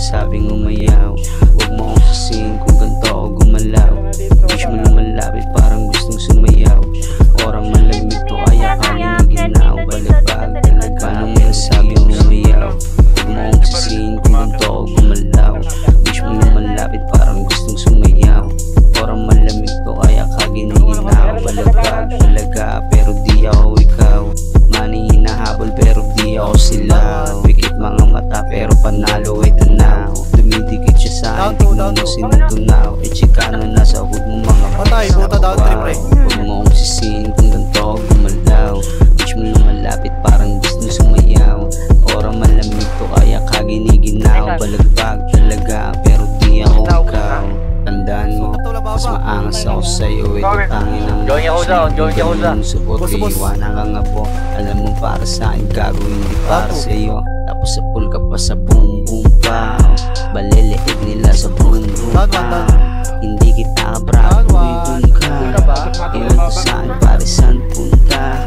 sinasabing umayaw. Huwag mo akong sisihin kung ganito ako gumalaw. Wish mo lumalapit parang gustong sumayaw. Orang malamig to kaya kaya ginaw. Balibag talaga nung sinasabing umayaw. Huwag mo akong sisihin kung ganito ako gumalaw. Wish mo lumalapit parang gustong sumayaw. Orang malamig to kaya kaginiginaw. Balibag talaga pero di ako ikaw. Money hinahabol pero di ako sila. Wikit mga mata pero panalo ay tanaw. Dumidikit siya sa akin, tignan mo sinutunaw. E chikano nasa hood mo mga patay, buta down trip pre. Huwag mo akong sisihin kung ganito ako gumalaw. Wish mo lumalapit parang gusto sumayaw. Orang malamig to kaya kaginiginaw. Balagbag talaga pero di ako ikaw. Tandaan mo, mas maangas ako sa'yo. Ito tangin ang support kayo, iwanan ka nga po. Alam mo para sa'kin, gago hindi para sa'yo. Tapos sa pool ka pa sa boom boom pa. Baliliig nila sa boom boom pa. Hindi kita kabravo, dun ka. Iwan ko saan, pare saan punta.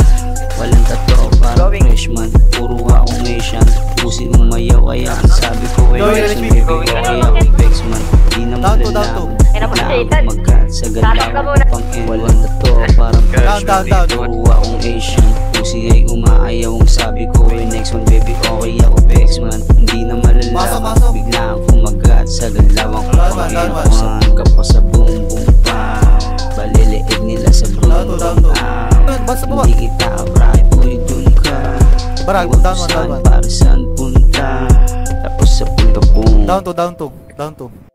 Walang tato, parang freshman. Puro akong Asian. Pusi umayaw, kaya ang sabi ko election. Baby ko kaya akong Bexman. Di na malalaman, biglaan magkat sa galaw. Pang-end, walang tato, parang freshman. Puro akong Asian. Pusi ay umaayaw, ang sabi ko next one. Baby okay ako Bexman. Hindi na malalaman, biglaan kumagat sa galaw. Ang pang-end, ka pa sa boom boom pa. Baliliig nila sa boom boom pa. Hindi kita kabravo, dun ka. Iwan ko saan, para saan punta. Tapos sa punta boom. Down to